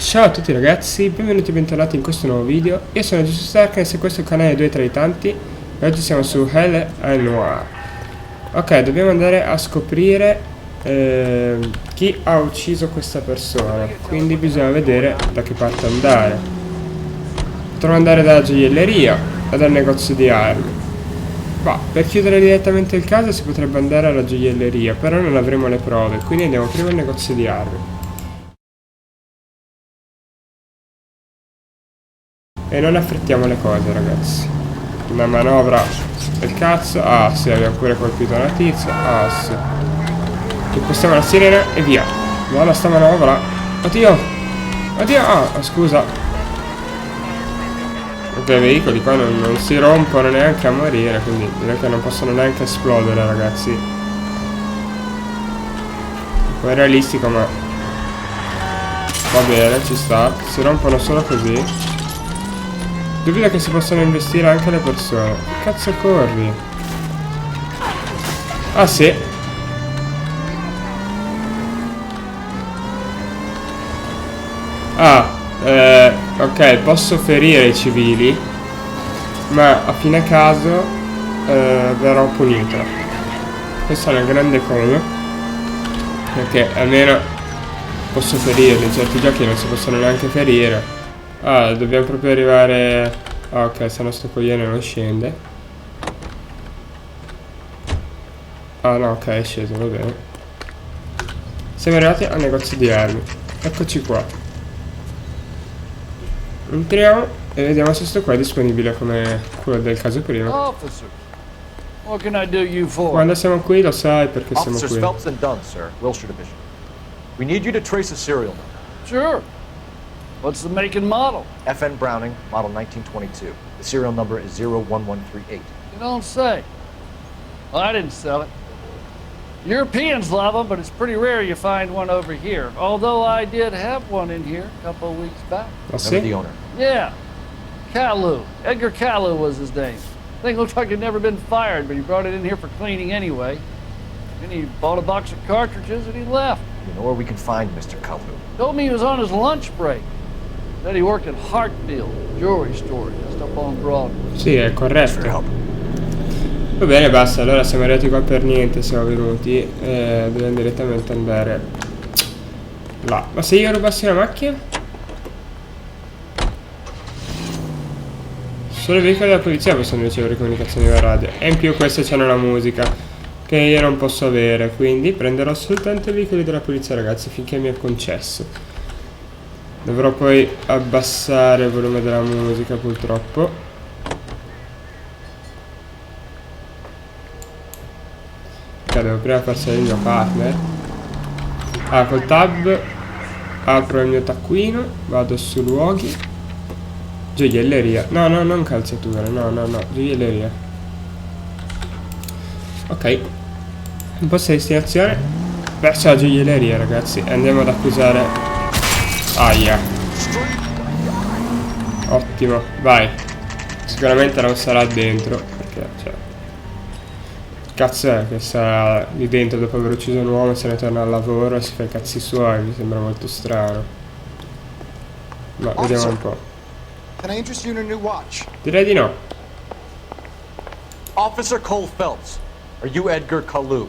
Ciao a tutti ragazzi, benvenuti e bentornati in questo nuovo video. Io sono Darkness e questo è il canale 2 tra i tanti. E oggi siamo su Noire. Ok, dobbiamo andare a scoprire chi ha ucciso questa persona. Quindi bisogna vedere da che parte andare. Potremmo andare dalla gioielleria o dal negozio di armi. Ma per chiudere direttamente il caso si potrebbe andare alla gioielleria, però non avremo le prove, quindi andiamo prima al negozio di armi. E non affrettiamo le cose ragazzi. Una manovra del cazzo. Ah sì, abbiamo pure colpito una tizia. Ah sì. Impostiamo la sirena e via. Guarda sta manovra. Oddio. Oddio. Ah scusa. Ok, i veicoli qua non si rompono neanche a morire, quindi direi che non possono neanche esplodere ragazzi. Un po' realistico ma va bene, ci sta. Si rompono solo così. Dubito che si possano investire anche le persone. Che cazzo corri? Ah sì. Ok, posso ferire i civili, ma a fine caso verrò punito. Questa è una grande cosa, perché almeno posso ferirli. In certi giochi non si possono neanche ferire. Ah, dobbiamo proprio arrivare. Ah, ok, se no sto coglione non scende. Ah no, ok, è sceso, va bene. Siamo arrivati al negozio di armi. Eccoci qua. Entriamo e vediamo se sto qua è disponibile come quello del caso prima. What can I do you for? Quando siamo qui lo sai perché siamo Officers qui. Phelps and Dunn, sir, Wilshire Division. We need you to trace a serial number. Sure. What's the make and model? FN Browning, model 1922. The serial number is 01138. You don't say. Well, I didn't sell it. Europeans love them, but it's pretty rare you find one over here. Although I did have one in here a couple of weeks back. Remember the owner? Yeah. Kalu. Edgar Kalu was his name. Thing looked like he'd never been fired, but he brought it in here for cleaning anyway. Then he bought a box of cartridges and he left. You know where we can find Mr. Kalu? Told me he was on his lunch break. Said he worked at Hartfield, jewelry store, just up on Broadway. Sì, è corretto. Va bene, basta, allora siamo arrivati qua per niente, siamo venuti e dobbiamo direttamente andare là. Ma se io rubassi la macchina? Solo i veicoli della polizia possono ricevere comunicazioni via radio. E in più queste c'hanno la musica che io non posso avere, quindi prenderò soltanto i veicoli della polizia ragazzi finché mi è concesso. Dovrò poi abbassare il volume della musica purtroppo. Ok, devo prima far salire il mio partner. Ah, col tab apro il mio taccuino, vado su luoghi. Gioielleria. No, non calzature, no, gioielleria. Ok. Un posto di destinazione verso la gioielleria ragazzi. E andiamo ad accusare. Aia. Ottimo, vai. Sicuramente non sarà dentro, perché cioè cazzo è che sarà lì dentro dopo aver ucciso un uomo, se ne torna al lavoro e si fa i cazzi suoi. Mi sembra molto strano. Ma vediamo un po'. Can I interest you in a new watch? Direi di no. Officer Cole Phelps, are you Edgar Kalu?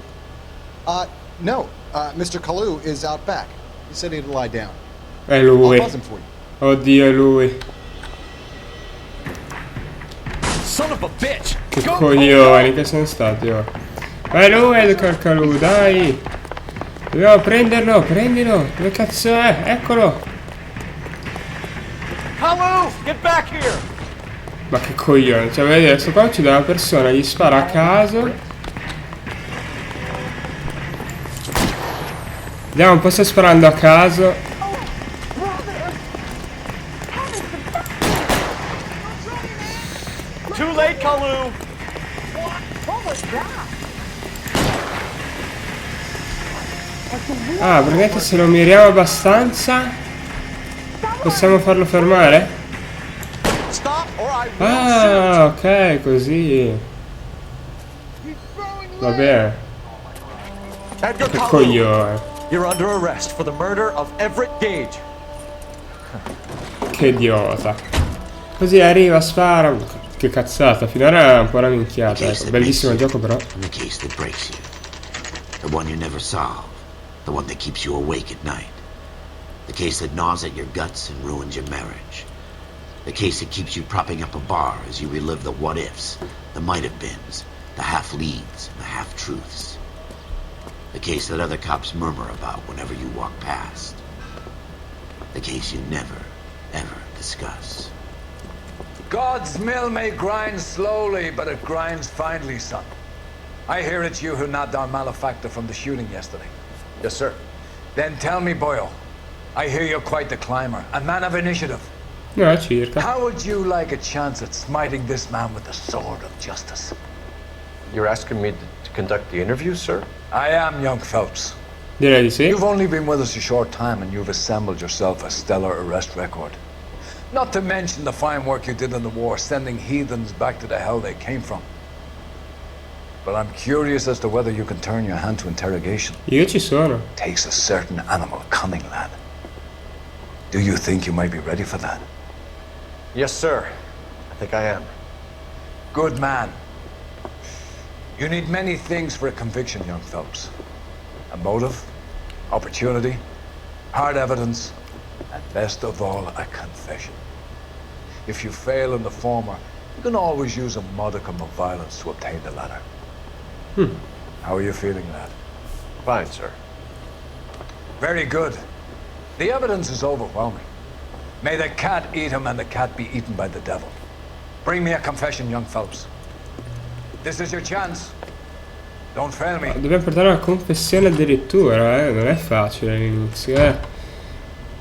No. Mr. Kalu is out back. He said he'd lie down. È lui. I'll buzz him for you. Oddio, è lui. Son of a bitch! Che coglioni che sono stati, oh. Ma è lui Edgar Kalu, dai. Dobbiamo prenderlo, prendilo. Dove cazzo è? Eccolo. Kalu, get back here! Ma che coglione, cioè vedi adesso qua uccide una persona, gli spara a caso. Vediamo un po' se sparando a caso. Too late, Kalu! Ah, praticamente se lo miriamo abbastanza possiamo farlo fermare? Ah, ok, così. Va bene. Che coglione. You're under arrest for the murder of Everett Gage. Che idiota. Così arriva, spara. Che cazzata, finora era un po' una minchiata, ecco. Bellissimo il gioco però. And the case that breaks you. The one you never solve. The one that keeps you awake at night. The case that gnaws at your guts and ruins your marriage. The case that keeps you propping up a bar as you relive the what-ifs, the might-have-beens, the half-leads, and the half-truths. The case that other cops murmur about whenever you walk past. The case you never, ever discuss. God's mill may grind slowly, but it grinds finely, son. I hear it's you who nabbed our malefactor from the shooting yesterday. Yes, sir. Then tell me, Boyle, I hear you're quite the climber, a man of initiative. No, circa. How would you like a chance at smiting this man with the sword of justice? You're asking me to conduct the interview, sir? I am, young Phelps. Direi di sì. You've only been with us a short time and you've assembled yourself a stellar arrest record. Not to mention the fine work you did in the war, sending heathens back to the hell they came from. But I'm curious as to whether you can turn your hand to interrogation. Io ci sono. Takes a certain animal cunning, lad. Do you think you might be ready for that? Yes, sir. I think I am. Good man. You need many things for a conviction, young Phelps. A motive, opportunity, hard evidence, and best of all, a confession. If you fail in the former, you can always use a modicum of violence to obtain the latter. How are you feeling, lad? Fine, sir. Very good. The evidence is overwhelming. May the cat eat him and the cat be eaten by the devil. Bring me a confession, young Phelps. This is your chance. Don't fail me. Dobbiamo portare una confessione addirittura, non è facile all'inizio,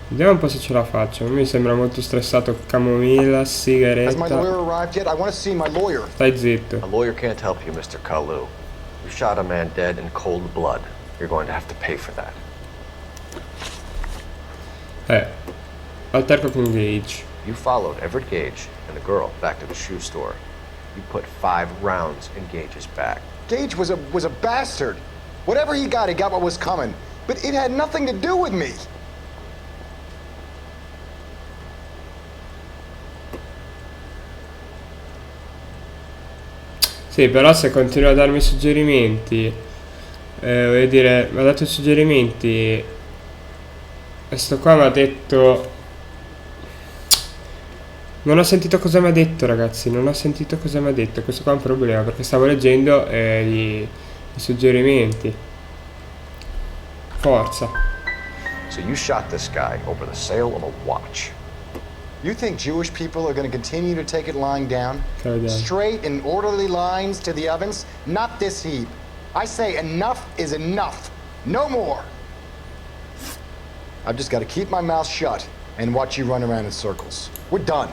Vediamo un po' se ce la faccio. Mi sembra molto stressato. Camomilla, Has my sigaretta. lawyer arrived yet? I want to see my lawyer. Stai zitto. A lawyer can't help you, Mr. Kalu. You shot a man dead in cold blood. You're going to have to pay for that. Alterco con Gage. You followed Everett Gage and the girl back to the shoe store. You put 5 rounds in Gage's back. Gage was a bastard. Whatever he got what was coming. But it had nothing to do with me. Sì, però se continua a darmi suggerimenti, voglio dire, mi ha dato suggerimenti e sto qua mi ha detto... Non ho sentito cosa mi ha detto, ragazzi, non ho sentito cosa mi ha detto. Questo qua è un problema, perché stavo leggendo i suggerimenti. Forza. So you shot this guy over the sale of a watch. You think Jewish people are going to continue to take it lying down? Cavolo. Straight and orderly lines to the ovens? Not this heap. I say enough is enough. No more. I've just got to keep my mouth shut and watch you run around in circles. We're done.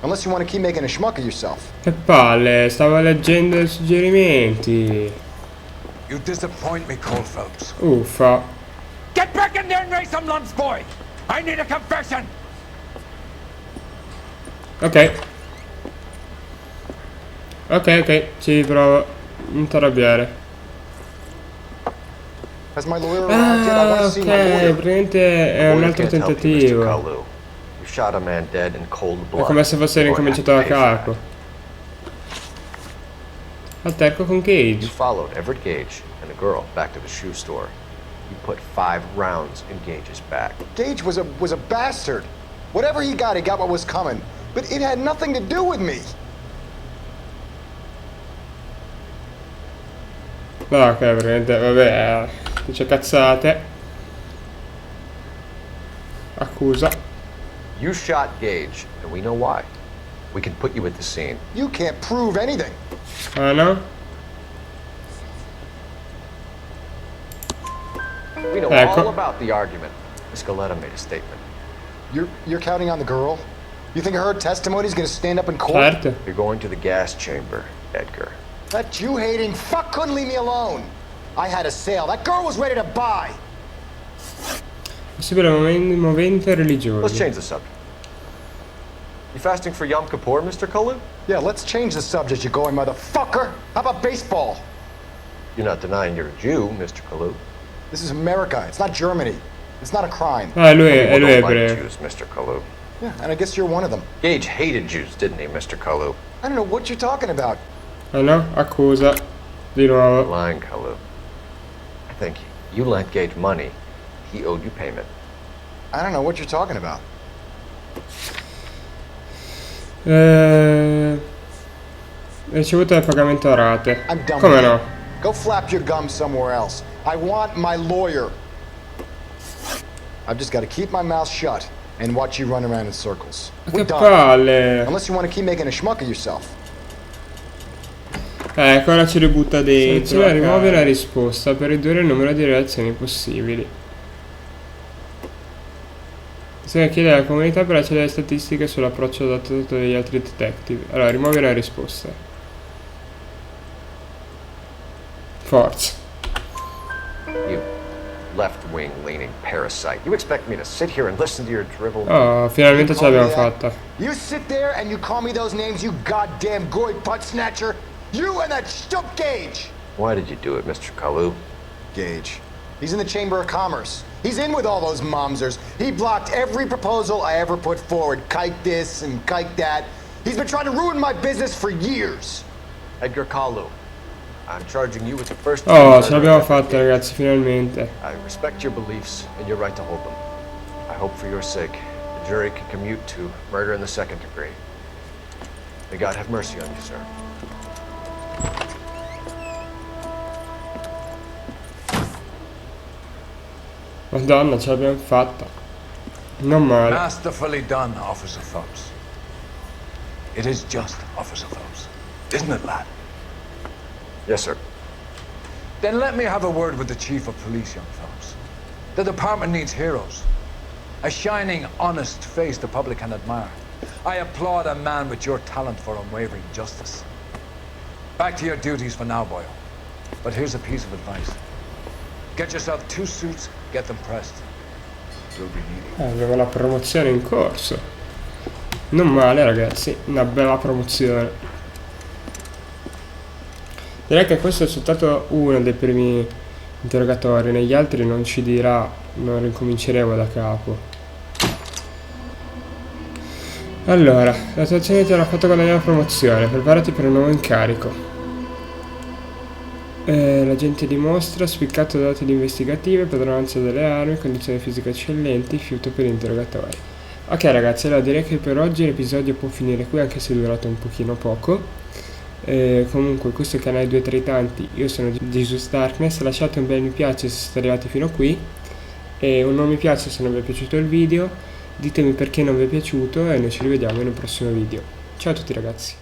Unless you want to keep making a schmuck of yourself. Che palle, stavo leggendo i suggerimenti. You disappoint me, Cole Phelps. Uffa. Get back in there and raise some lumps, boy! I need a confession! Ok. Ok, ci provo. Non ti arrabbiare. Has my lawyer arrived yet? I want to see my Ok, lawyer. praticamente è un altro Lawyer can't help you, Mr. tentativo. Kalu. You shot a man dead in cold È blood. come se fosse You're going to ricominciato da have to pay for capo. that. Alterco con You Gage. followed Everett Gage and the girl back to the shoe store. You put 5 rounds in Gage's back. Gage was a bastard. Whatever he got what was coming. But it had nothing to do with me. No, ok, praticamente, vabbè, dice cazzate. Accusa. You shot Gage, and we know why. We can put you at the scene. You can't prove anything. Ah no? We know Ecco. all about the argument. Miss Galetta made a statement. You're counting on the girl? You think her testimony is going to stand up in court? Certo. You're going to the gas chamber, Edgar. That Jew-hating fuck couldn't leave me alone. I had a sale. That girl was ready to buy. Possibile movente Let's religioso. change the subject. You fasting for Yom Kippur, Mr. Kalu? Yeah, let's change the subject, you going motherfucker. How about baseball? You're not denying you're a Jew, Mr. Kalu. This is America. It's not Germany. It's not a crime. Lui è People don't like ebreo. Jews, Mr. Kalu. Yeah, and I guess you're one of them. Gage hated Jews, didn't he, Mr. Kalu? I don't know what you're talking about. Ah no? Accusa. Di nuovo. Lying, Kalu. I think you lent Gage money. He owed you payment. I don't know what you're talking about. Ricevuto del pagamento a rate. I'm done Come with no? it. Go flap your gum somewhere else. I want my lawyer. I've just got to keep my mouth shut and watch you run around in circles. Che We're done. palle. Unless you want to keep making a schmuck of yourself. Ora ci ributta dentro. Rimuove la risposta per ridurre il numero di reazioni possibili. Bisogna chiedere alla comunità per accedere alle statistiche sull'approccio adottato dagli altri detective. Allora, rimuovi la risposta. Forza. You left-wing leaning parasite. You expect me to sit here and listen to your drivel? Oh, finalmente ce l'abbiamo fatta. You sit there and you call me those names, you goddamn goy butt snatcher. You and that stup Gage. Why did you do it, Mr. Kalu? Gage. He's in the Chamber of Commerce. He's in with all those momsers. He blocked every proposal I ever put forward. Kike this and kike that. He's been trying to ruin my business for years. Edgar Kalu. I'm charging you with the first. Oh, ce l'abbiamo fatta, ragazzi, finalmente. I respect your beliefs and your right to hold them. I hope for your sake the jury can commute to murder in the second degree. May God have mercy on you, sir. Madonna, ce l'abbiamo fatta. Non male. Masterfully done, Officer Phelps. It is just, Officer Phelps. Isn't it, lad? Yes, sir. Then let me have a word with the Chief of Police, young Phelps. The department needs heroes. A shining, honest face the public can admire. I applaud a man with your talent for unwavering justice. Back to your duties for now, boyo. But here's a piece of advice. Get yourself 2 suits, get them pressed. You'll be needing. Abbiamo la promozione in corso. Non male, ragazzi, una bella promozione. Direi che questo è soltanto uno dei primi interrogatori, negli altri non ci dirà, non ricominceremo da capo. Allora, la tua azione ti avrà fatto guadagnare la promozione, preparati per un nuovo incarico. L'agente dimostra, spiccato da dati investigative, padronanza delle armi, condizioni fisiche eccellenti, fiuto per interrogatori. Ok ragazzi, allora direi che per oggi l'episodio può finire qui, anche se è durato un pochino poco. Comunque questo è il canale 2 tra i tanti, io sono Jesus Darkness, lasciate un bel mi piace se siete arrivati fino qui e un non mi piace se non vi è piaciuto il video, ditemi perché non vi è piaciuto e noi ci rivediamo in un prossimo video. Ciao a tutti ragazzi.